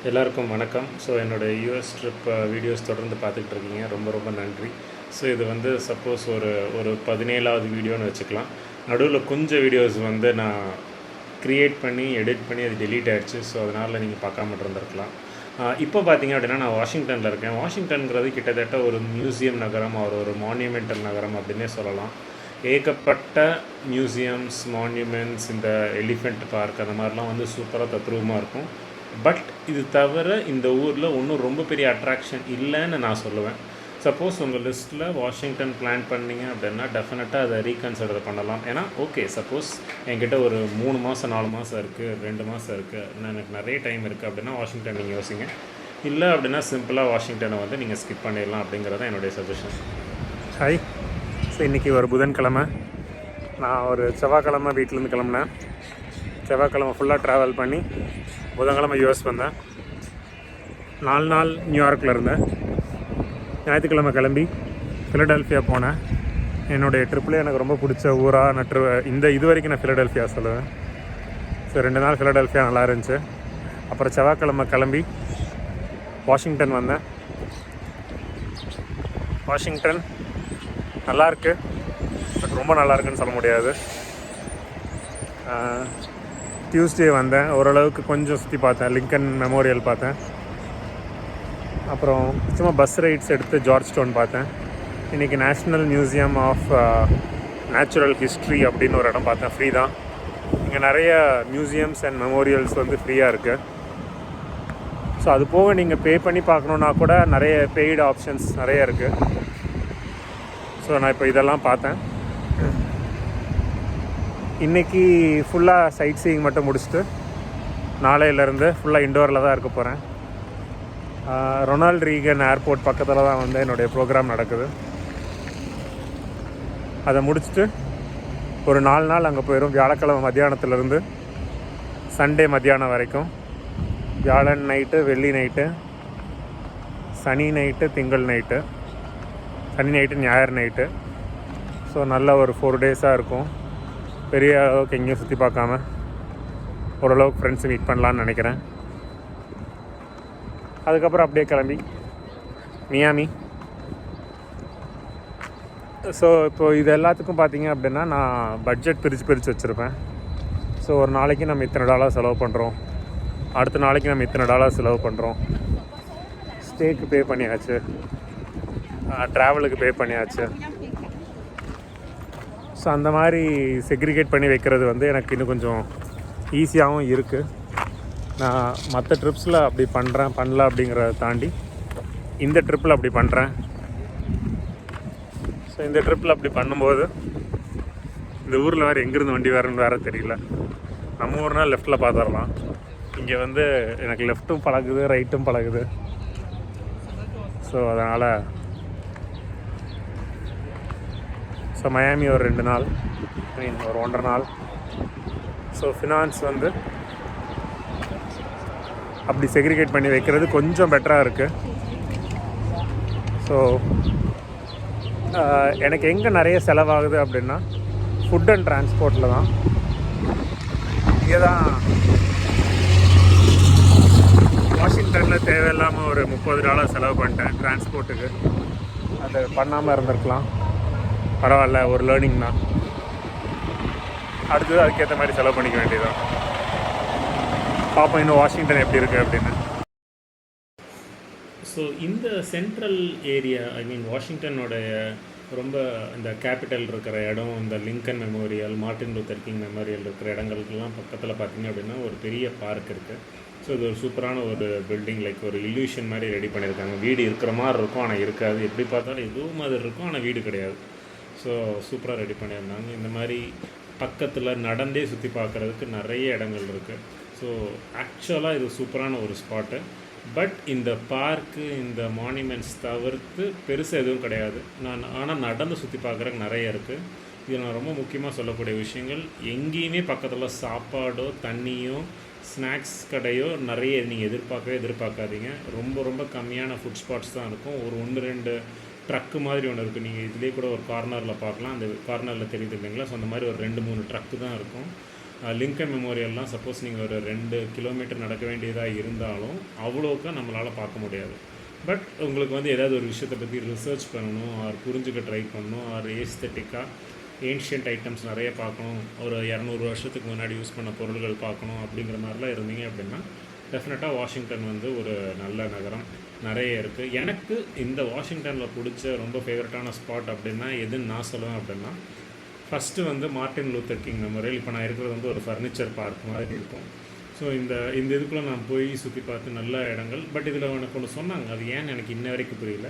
எல்லாருக்கும் வணக்கம். ஸோ என்னோடய யூஎஸ் ட்ரிப் வீடியோஸ் தொடர்ந்து பார்த்துக்கிட்டு இருக்கீங்க. ரொம்ப ரொம்ப நன்றி. ஸோ இது வந்து சப்போஸ் ஒரு ஒரு 17வது வீடியோன்னு வச்சுக்கலாம். நடுவில் கொஞ்சம் வீடியோஸ் வந்து நான் க்ரியேட் பண்ணி எடிட் பண்ணி அது டெலீட் ஆகிடுச்சு. ஸோ அதனால் நீங்கள் பார்க்காம இருந்திருக்கலாம். இப்போ பார்த்தீங்க அப்படின்னா நான் வாஷிங்டனில் இருக்கேன். வாஷிங்டன்கிறது கிட்டத்தட்ட ஒரு மியூசியம் நகரம், ஒரு மான்யூமெண்டல் நகரம் அப்படின்னே சொல்லலாம். ஏகப்பட்ட மியூசியம்ஸ், மான்யூமெண்ட்ஸ், இந்த எலிஃபெண்ட் பார்க் அந்த மாதிரிலாம் வந்து சூப்பராக தத்ரூபமாக இருக்கும். பட் இது தவிர இந்த ஊரில் ஒன்றும் ரொம்ப பெரிய அட்ராக்ஷன் இல்லைன்னு நான் சொல்லுவேன். சப்போஸ் உங்கள் லிஸ்ட்டில் வாஷிங்டன் பிளான் பண்ணிங்க அப்படின்னா டெஃபினட்டாக அதை ரீகன்சிடர் பண்ணலாம். ஏன்னா ஓகே, சப்போஸ் என்கிட்ட ஒரு 3 மாதம் 4 மாதம் இருக்குது, 2 மாதம் இருக்குது, எனக்கு நிறைய டைம் இருக்குது அப்படின்னா வாஷிங்டன் நீங்கள் யோசிங்க. இல்லை அப்படின்னா சிம்பிளாக வாஷிங்டனை வந்து நீங்கள் ஸ்கிப் பண்ணிடலாம் அப்படிங்கிறதான் என்னுடைய சஜஷன். ஹாய். ஸோ இன்றைக்கி ஒரு புதன்கிழமை, நான் ஒரு செவ்வாய்க்கிழமை வீட்டிலேருந்து கிளம்புனேன். செவ்வாய்க்கிழமை ஃபுல்லாக ட்ராவல் பண்ணி புதன்கிழமை யூஎஸ் வந்தேன். 4 நாள் நியூயார்க்கில் இருந்தேன். ஞாயிற்றுக்கிழமை கிளம்பி ஃபிலடெல்ஃபியா போனேன். என்னுடைய ட்ரிப்பில் எனக்கு ரொம்ப பிடிச்ச ஊராக நான் இது வரைக்கும் நான் ஃபிலடெல்ஃபியா சொல்லுவேன். ஸோ 2 நாள் ஃபிலடெல்ஃபியா நல்லா இருந்துச்சு. அப்புறம் செவ்வாய்க்கிழமை கிளம்பி வாஷிங்டன் வந்தேன். வாஷிங்டன் நல்லாயிருக்கு, பட் ரொம்ப நல்லாயிருக்குன்னு சொல்ல முடியாது. டியூஸ்டே வந்தேன். ஓரளவுக்கு கொஞ்சம் சுற்றி பார்த்தேன். லிங்கன் மெமோரியல் பார்த்தேன். அப்புறம் சும்மா பஸ் ரைட்ஸ் எடுத்து ஜார்ஜ் டவுன் பார்த்தேன். இன்றைக்கி national museum of natural history அப்படின்னு ஒரு இடம் பார்த்தேன். ஃப்ரீ தான். இங்கே நிறைய மியூசியம்ஸ் அண்ட் மெமோரியல்ஸ் வந்து ஃப்ரீயாக இருக்குது. ஸோ அது போக நீங்கள் பே பண்ணி பார்க்கணுன்னா கூட நிறைய பெய்டு ஆப்ஷன்ஸ் நிறைய இருக்குது. ஸோ நான் இப்போ இதெல்லாம் பார்த்தேன். இன்றைக்கி ஃபுல்லாக சைட் சீயிங் மட்டும் முடிச்சுட்டு நாளையிலேருந்து ஃபுல்லாக இண்டோரில் தான் இருக்க போகிறேன். ரொனால்ட் ரீகன் ஏர்போர்ட் பக்கத்தில் தான் வந்து என்னுடைய ப்ரோக்ராம் நடக்குது. அதை முடிச்சுட்டு ஒரு 4 நாள் அங்கே போயிடும். வியாழக்கிழமை மத்தியானத்துலேருந்து சண்டே மத்தியானம் வரைக்கும். வியாழன் நைட்டு, வெள்ளி நைட்டு, சனி நைட்டு, திங்கள் நைட்டு, சனி நைட்டு, ஞாயிறு நைட்டு. ஸோ நல்ல ஒரு 4 டேஸாக இருக்கும். பெரிய அளவுக்கு எங்கேயும் சுற்றி பார்க்காம ஓரளவுக்கு ஃப்ரெண்ட்ஸை மீட் பண்ணலான்னு நினைக்கிறேன். அதுக்கப்புறம் அப்படியே கிளம்பி மியாமி. ஸோ இப்போது இது எல்லாத்துக்கும் பார்த்தீங்க அப்படின்னா நான் பட்ஜெட் பிரித்து வச்சுருப்பேன். ஸோ ஒரு நாளைக்கு நம்ம இத்தனை டாலர் செலவு பண்ணுறோம், அடுத்த நாளைக்கு நம்ம இத்தனை டாலர் செலவு பண்ணுறோம். ஸ்டேக்கு பே பண்ணியாச்சு, ட்ராவலுக்கு பே பண்ணியாச்சு. ஸோ அந்த மாதிரி செக்ரிகேட் பண்ணி வைக்கிறது வந்து எனக்கு இன்னும் கொஞ்சம் ஈஸியாகவும் இருக்குது. நான் மற்ற ட்ரிப்ஸில் அப்படி பண்ணல அப்படிங்கிறத தாண்டி இந்த ட்ரிப்பில் அப்படி பண்ணுறேன். ஸோ இந்த ட்ரிப்பில் அப்படி பண்ணும்போது இந்த ஊரில் வேறு எங்கேருந்து வண்டி வேறு தெரியல. நம்ம ஊர்னால் லெஃப்ட்டில் பார்த்துடலாம். இங்கே வந்து எனக்கு லெஃப்ட்டும் பழகுது, ரைட்டும் பழகுது. ஸோ அதனால் ஸோ மியாமி ஒரு 2 நாள், ஒரு 1.5 நாள். ஸோ ஃபினான்ஸ் வந்து அப்படி செக்ரிகேட் பண்ணி வைக்கிறது கொஞ்சம் பெட்டராக இருக்குது. ஸோ எனக்கு எங்கே நிறைய செலவாகுது அப்படின்னா ஃபுட் அண்ட் ட்ரான்ஸ்போர்ட்டில் தான். இங்கே தான் வாஷிங்டனில் தேவையில்லாமல் ஒரு $30 செலவு பண்ணிட்டேன் ட்ரான்ஸ்போர்ட்டுக்கு. அது பண்ணாமல் இருந்திருக்கலாம், பரவாயில்ல, ஒரு லேர்னிங் தான். அடுத்தது அதுக்கேற்ற மாதிரி செலவு பண்ணிக்க வேண்டியதான். பார்ப்போம் இன்னும் வாஷிங்டன் எப்படி இருக்குது அப்படின்னு. ஸோ இந்த சென்ட்ரல் ஏரியா, வாஷிங்டனோடைய ரொம்ப இந்த கேபிட்டல் இருக்கிற இடம், இந்த Lincoln memorial, Martin Luther King memorial இருக்கிற இடங்களுக்கெல்லாம் பக்கத்தில் பார்த்திங்க அப்படின்னா ஒரு பெரிய பார்க் இருக்குது. ஸோ இது ஒரு சூப்பரான ஒரு பில்டிங், லைக் ஒரு இல்யூஷன் மாதிரி ரெடி பண்ணியிருக்காங்க. வீடு இருக்கிற மாதிரி இருக்கும் ஆனால் இருக்காது, எப்படி பார்த்தாலும் எதுவும் மாதிரி இருக்கும் ஆனால் வீடு கிடையாது. ஸோ சூப்பராக ரெடி பண்ணியிருந்தாங்க. இந்த மாதிரி பக்கத்தில் நடந்தே சுற்றி பார்க்குறதுக்கு நிறைய இடங்கள் இருக்குது. ஸோ ஆக்சுவலாக இது சூப்பரான ஒரு ஸ்பாட்டு. பட் இந்த பார்க்கு, இந்த மான்யூமெண்ட்ஸ் தவிர்த்து பெருசாக எதுவும் கிடையாது. ஆனால் நடந்து சுற்றி பார்க்குறதுக்கு நிறைய இருக்குது. இது நான் ரொம்ப முக்கியமாக சொல்லக்கூடிய விஷயங்கள். எங்கேயுமே பக்கத்தில் சாப்பாடோ தண்ணியோ ஸ்நாக்ஸ் கடையோ நிறைய நீங்கள் எதிர்பார்க்காதீங்க. ரொம்ப ரொம்ப கம்மியான ஃபுட் ஸ்பாட்ஸ் தான் இருக்கும். ஒரு 1-2 ட்ரக்கு மாதிரி ஒன்று இருக்குது. நீங்கள் இதிலே கூட ஒரு கார்னரில் பார்க்கலாம். அந்த கார்னரில் தெரியுது இல்லைங்களா? ஸோ அந்த மாதிரி ஒரு 2-3 ட்ரக்கு தான் இருக்கும். லிங்கன் மெமோரியல்லாம் சப்போஸ் நீங்கள் ஒரு 2 கிலோமீட்டர் நடக்க வேண்டியதாக இருந்தாலும் அவ்வளோக்கா நம்மளால் பார்க்க முடியாது. பட் உங்களுக்கு வந்து ஏதாவது ஒரு விஷயத்தை பற்றி ரிசர்ச் பண்ணணும், ஆர் புரிஞ்சுக்க ட்ரை பண்ணணும், ஆர் ஏஸ்தட்டிக்காக ஏன்ஷியன்ட் ஐட்டம்ஸ் நிறைய பார்க்கணும், ஒரு 200 வருஷத்துக்கு முன்னாடி யூஸ் பண்ண பொருள்கள் பார்க்கணும் அப்படிங்கிற மாதிரிலாம் இருந்தீங்க அப்படின்னா டெஃபினட்டாக வாஷிங்டன் வந்து ஒரு நல்ல நகரம். நிறைய இருக்குது. எனக்கு இந்த வாஷிங்டனில் பிடிச்ச ரொம்ப ஃபேவரட்டான ஸ்பாட் அப்படின்னா எதுன்னு நான் சொல்லுவேன் அப்படின்னா, ஃபஸ்ட்டு வந்து மார்ட்டின் லூத்தர் கிங் மெமோரியல். இப்போ நான் இருக்கிறது வந்து ஒரு ஃபர்னிச்சர் பார்க் மாதிரி இருக்கும். ஸோ இந்த இதுக்குள்ளே நான் போய் சுற்றி பார்த்து நல்ல இடங்கள். பட் இதில் எனக்கு ஒன்று சொன்னாங்க, அது ஏன்னு எனக்கு இன்ன வரைக்கும் புரியல.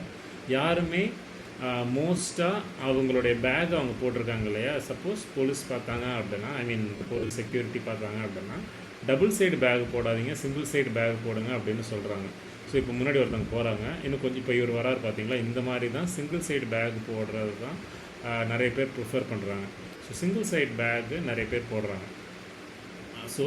யாருமே மோஸ்ட்டாக அவங்களுடைய பேக் அவங்க போட்டிருக்காங்க இல்லையா, சப்போஸ் போலீஸ் பார்த்தாங்க அப்படின்னா, ஐ மீன் போலீஸ் செக்யூரிட்டி பார்த்தாங்க அப்படின்னா டபுள் சைடு பேக் போடாதீங்க, சிங்கிள் சைடு பேக் போடுங்க அப்படின்னு சொல்கிறாங்க. ஸோ இப்போ முன்னாடி ஒருத்தவங்க போகிறாங்க, இன்னும் கொஞ்சம் இப்போ இவர் வராரு பார்த்தீங்களா, இந்த மாதிரி தான் சிங்கிள் சைடு பேக் போடுறது தான் நிறைய பேர் ப்ரிஃபர் பண்ணுறாங்க. ஸோ சிங்கிள் சைடு பேக்கு நிறைய பேர் போடுறாங்க. ஸோ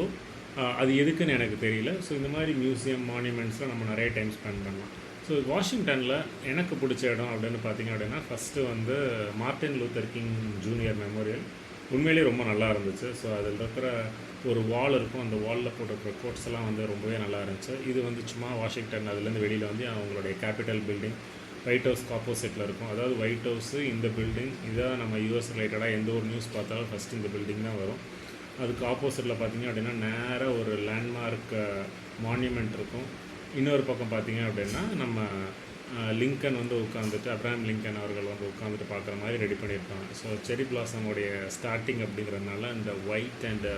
அது எதுக்குன்னு எனக்கு தெரியல. ஸோ இந்த மாதிரி மியூசியம் மான்யூமெண்ட்ஸில் நம்ம நிறைய டைம் ஸ்பெண்ட் பண்ணலாம். ஸோ வாஷிங்டனில் எனக்கு பிடிச்ச இடம் அப்படின்னு பார்த்தீங்க அப்படின்னா, ஃபஸ்ட்டு வந்து Martin Luther King junior memorial உண்மையிலேயே ரொம்ப நல்லா இருந்துச்சு. ஸோ அதில் இருக்கிற ஒரு வால் இருக்கும், அந்த வாலில் போட்டிருக்கிற கோட்ஸ் எல்லாம் வந்து ரொம்பவே நல்லா இருந்துச்சு. இது வந்து சும்மா வாஷிங்டன் அதுலேருந்து வெளியில் வந்து அவங்களுடைய கேபிட்டல் பில்டிங் ஒயிட் ஹவுஸ்க்கு ஆப்போசிட்டில் இருக்கும். அதாவது ஒயிட் ஹவுஸு இந்த பில்டிங் இதான் நம்ம யூஎஸ் ரிலேட்டடாக எந்த ஒரு நியூஸ் பார்த்தாலும் ஃபஸ்ட்டு இந்த பில்டிங் தான் வரும். அதுக்கு ஆப்போசிட்டில் பார்த்திங்க அப்படின்னா நேராக ஒரு லேண்ட்மார்க் மான்யூமெண்ட் இருக்கும். இன்னொரு பக்கம் பார்த்திங்க அப்படின்னா நம்ம லிங்கன் வந்து உட்காந்துட்டு, அப்ரஹாம் லிங்கன் அவர்கள் வந்து உட்காந்துட்டு பார்க்குற மாதிரி ரெடி பண்ணியிருப்பாங்க. ஸோ செரி பிளாசமுடைய ஸ்டார்டிங் அப்படிங்கிறதுனால இந்த ஒயிட் அண்ட்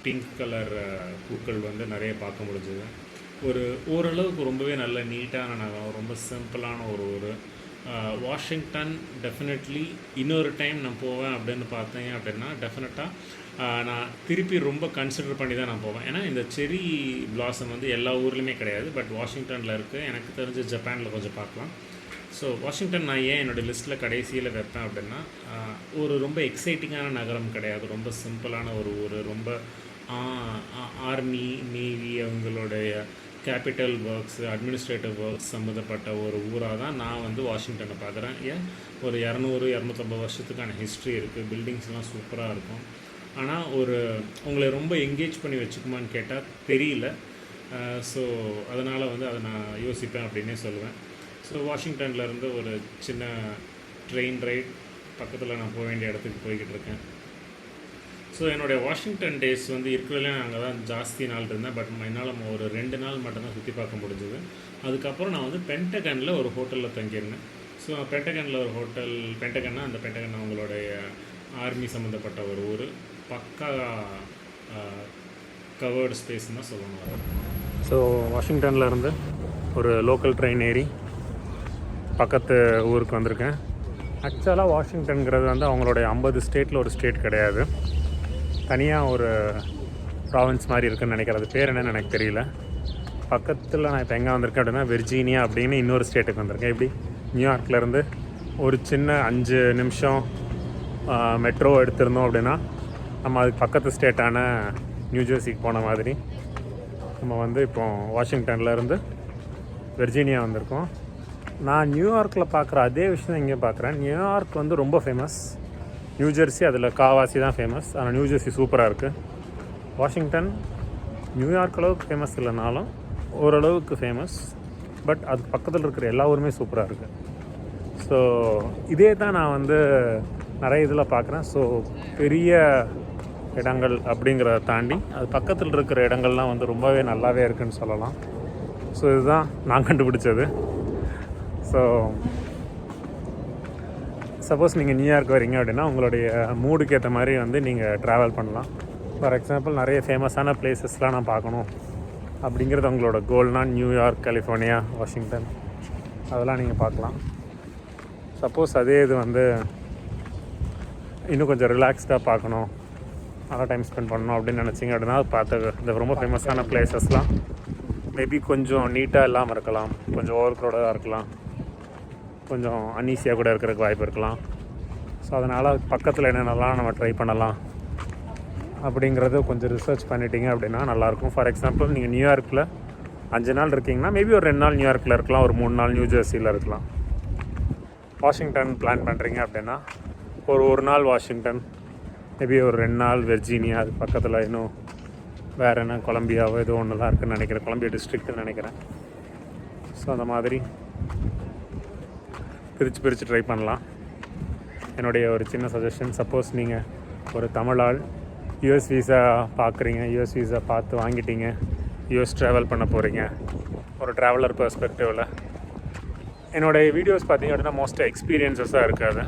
பிங்க் கலர் பூக்கள் வந்து நிறைய பார்க்க முடிஞ்சுது. ஓரளவுக்கு ரொம்பவே நல்ல நீட்டான நகரம், ரொம்ப சிம்பிளான ஒரு ஊர் வாஷிங்டன். டெஃபினெட்லி இன்னொரு டைம் நான் போவேன் அப்படின்னு பார்த்தேன் அப்படின்னா டெஃபினட்டாக நான் திருப்பி ரொம்ப கன்சிடர் பண்ணி தான் நான் போவேன். ஏன்னா இந்த செரி பிளாசம் வந்து எல்லா ஊர்லேயுமே கிடையாது, பட் வாஷிங்டனில் இருக்குது. எனக்கு தெரிஞ்ச ஜப்பானில் கொஞ்சம் பார்க்கலாம். ஸோ வாஷிங்டன் நான் ஏன் என்னோடய லிஸ்ட்டில் கடைசியில் வைப்பேன் அப்படின்னா, ஒரு ரொம்ப எக்ஸைட்டிங்கான நகரம் கிடையாது, ரொம்ப சிம்பிளான ஒரு ஊர், ரொம்ப ஆர்மி நேவி அவங்களுடைய கேபிட்டல் ஒர்க்ஸ் அட்மினிஸ்ட்ரேட்டிவ் ஒர்க்ஸ் சம்மந்தப்பட்ட ஒரு ஊராக தான் நான் வந்து வாஷிங்டனை பார்க்குறேன். ஏன் ஒரு 200-250 வருஷத்துக்கான ஹிஸ்ட்ரி இருக்குது, பில்டிங்ஸ்லாம் சூப்பராக இருக்கும். ஆனால் உங்களை ரொம்ப என்கேஜ் பண்ணி வச்சுக்குமான்னு கேட்டால் தெரியல. ஸோ அதனால் வந்து அதை நான் யோசிப்பேன் அப்படின்னே சொல்லுவேன். ஸோ வாஷிங்டன்லேருந்து ஒரு சின்ன ட்ரெயின் ரைட் பக்கத்தில் நான் போக வேண்டிய இடத்துக்கு போய்கிட்டு இருக்கேன். ஸோ என்னுடைய வாஷிங்டன் டேஸ் வந்து இருக்கிறதுலே அங்கே தான் ஜாஸ்தி நாள் இருந்தேன். பட் என்னால் ஒரு 2 நாள் மட்டும்தான் சுற்றி பார்க்க முடிஞ்சுது. அதுக்கப்புறம் நான் வந்து பென்டகனில் ஒரு ஹோட்டலில் தங்கியிருந்தேன். ஸோ பென்டகனில் ஒரு ஹோட்டல், பென்டகன்னா அந்த பென்டகன் அவங்களுடைய ஆர்மி சம்மந்தப்பட்ட ஒரு ஊர், பக்கா கவர்டு ஸ்பேஸ்ன்னு தான் சொல்லுவாங்க. ஸோ வாஷிங்டனில் இருந்து ஒரு லோக்கல் ட்ரெயின் ஏறி பக்கத்து ஊருக்கு வந்திருக்கேன். ஆக்சுவலாக வாஷிங்டன்கிறது வந்து அவங்களுடைய 50 ஸ்டேட்டில் ஒரு ஸ்டேட் கிடையாது, தனியாக ஒரு ப்ராவின்ஸ் மாதிரி இருக்குதுன்னு நினைக்கிறேன். அது பேர் என்னன்னு எனக்கு தெரியல. பக்கத்தில் நான் இப்போ எங்கே வந்திருக்கேன் அப்படின்னா வெர்ஜீனியா அப்படின்னு இன்னொரு ஸ்டேட்டுக்கு வந்திருக்கேன். எப்படி நியூயார்க்லேருந்து ஒரு சின்ன 5 நிமிஷம் மெட்ரோ எடுத்திருந்தோம் அப்படின்னா நம்ம அதுக்கு பக்கத்து ஸ்டேட்டான நியூஜெர்சிக்கு போன மாதிரி நம்ம வந்து இப்போ வாஷிங்டன்லேருந்து வெர்ஜீனியா வந்திருக்கோம். நான் நியூயார்க்கில் பார்க்குற அதே விஷயம் இங்கே பார்க்குறேன். நியூயார்க் வந்து ரொம்ப ஃபேமஸ், நியூஜெர்சி அதில் காவாசி தான் ஃபேமஸ். ஆனால் நியூஜெர்சி சூப்பராக இருக்குது. வாஷிங்டன் நியூயார்க் அளவுக்கு ஃபேமஸ் இல்லைனாலும் ஓரளவுக்கு ஃபேமஸ். பட் அதுக்கு பக்கத்தில் இருக்கிற எல்லா ஊருமே சூப்பராக இருக்குது. ஸோ இதே தான் நான் வந்து நிறைய இதில் பார்க்குறேன். ஸோ பெரிய இடங்கள் அப்படிங்கிறத தாண்டி அது பக்கத்தில் இருக்கிற இடங்கள்லாம் வந்து ரொம்பவே நல்லாவே இருக்குதுன்னு சொல்லலாம். ஸோ இதுதான் நான் கண்டுபிடிச்சது. ஸோ சப்போஸ் நீங்கள் நியூயார்க் வரீங்க அப்படின்னா உங்களுடைய மூடுக்கு ஏற்ற மாதிரி வந்து நீங்கள் ட்ராவல் பண்ணலாம். ஃபார் எக்ஸாம்பிள் நிறைய ஃபேமஸான பிளேசஸ்லாம் நான் பார்க்கணும் அப்படிங்கிறது உங்களோட கோல்னால் நியூயார்க், கலிஃபோர்னியா, வாஷிங்டன் அதெல்லாம் நீங்கள் பார்க்கலாம். சப்போஸ் அதே இது வந்து இன்னும் கொஞ்சம் ரிலாக்ஸ்டாக பார்க்கணும், நல்லா டைம் ஸ்பெண்ட் பண்ணணும் அப்படின்னு நினச்சிங்க அப்படின்னா பார்த்து இந்த ரொம்ப ஃபேமஸான பிளேசஸ்லாம் மேபி கொஞ்சம் நீட்டாக இல்லாமல் இருக்கலாம், கொஞ்சம் ஓவர் க்ரௌடாக இருக்கலாம், கொஞ்சம் அன்ஈஸியாக கூட இருக்கிறதுக்கு வாய்ப்பு இருக்கலாம். ஸோ அதனால் பக்கத்தில் என்னென்னலாம் நம்ம ட்ரை பண்ணலாம் அப்படிங்கிறத கொஞ்சம் ரிசர்ச் பண்ணிட்டீங்க அப்படின்னா நல்லாயிருக்கும். ஃபார் எக்ஸாம்பிள் நீங்கள் நியூயார்க்கில் 5 நாள் இருக்கீங்கன்னா மேபி ஒரு 2 நாள் நியூயார்க்கில் இருக்கலாம், ஒரு 3 நாள் நியூஜெர்சியில் இருக்கலாம். வாஷிங்டன் பிளான் பண்ணுறீங்க அப்படின்னா ஒரு நாள் வாஷிங்டன், மேபி ஒரு 2 நாள் வெர்ஜீனியா, அது பக்கத்தில் இன்னும் வேறு என்ன கொலம்பியாவோ ஏதோ ஒன்று தான் இருக்குதுன்னு நினைக்கிறேன், கொலம்பியா டிஸ்ட்ரிக்ட்னு நினைக்கிறேன். ஸோ அந்த மாதிரி பிரித்து ட்ரை பண்ணலாம். என்னுடைய ஒரு சின்ன சஜஷன், சப்போஸ் நீங்கள் ஒரு தமிழால் யூஎஸ் வீசா பார்க்குறீங்க, யூஎஸ் வீசா பார்த்து வாங்கிட்டீங்க, யூஎஸ் ட்ராவல் பண்ண போகிறீங்க, ஒரு ட்ராவலர் பெர்ஸ்பெக்டிவில் என்னுடைய வீடியோஸ் பார்த்திங்க அப்படின்னா மோஸ்ட்டாக எக்ஸ்பீரியன்ஸஸாக இருக்காது.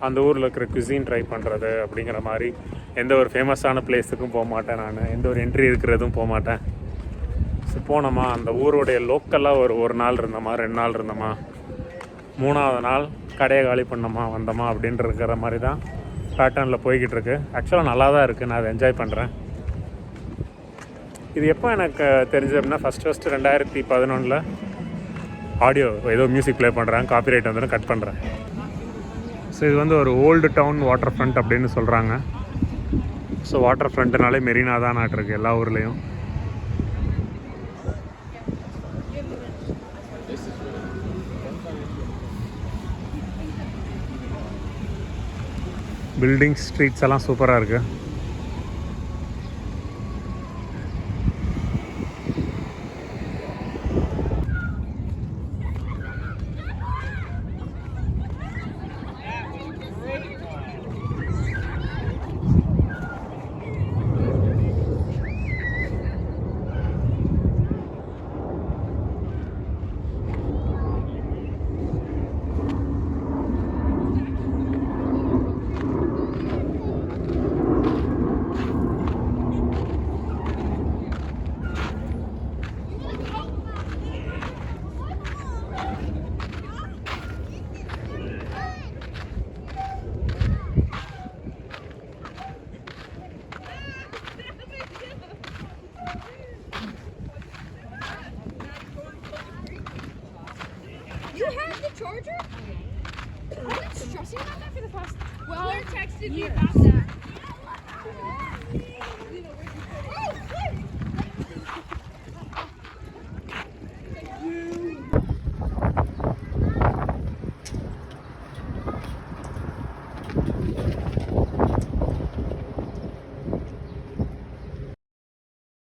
அந்த ஊரில் இருக்கிற குசின் ட்ரை பண்ணுறது அப்படிங்கிற மாதிரி எந்த ஒரு ஃபேமஸான பிளேஸுக்கும் போக மாட்டேன் நான், எந்த ஒரு என்ட்ரி இருக்கிறதும் போக மாட்டேன். ஸோ போனோமா அந்த ஊருடைய லோக்கலாக ஒரு நாள் இருந்தோமா, 2 நாள் இருந்தோமா, 3ஆவது நாள் கடையை காலி பண்ணோமா வந்தோமா அப்படின்ட்டு இருக்கிற மாதிரி தான் பேட்டர்னில் போய்கிட்டு இருக்கு. ஆக்சுவலாக நல்லா தான் இருக்குது, நான் அதை என்ஜாய் பண்ணுறேன். இது எப்போ எனக்கு தெரிஞ்சது அப்படின்னா ஃபஸ்ட்டு 2011 ஆடியோ ஏதோ மியூசிக் ப்ளே பண்ணுறாங்க, காப்பிரைட் வந்துடும், கட் பண்ணுறேன். ஸோ இது வந்து ஒரு ஓல்டு டவுன் வாட்டர் ஃப்ரண்ட் அப்படின்னு சொல்கிறாங்க. ஸோ வாட்டர் ஃப்ரண்ட்னாலே மெரினா தான் நாட்டிருக்கு எல்லா ஊர்லேயும். பில்டிங்ஸ், ஸ்ட்ரீட்ஸ் எல்லாம் சூப்பராக இருக்குது. You have the charger? I've been stressing about that for the past. Well, Claire texted me about that.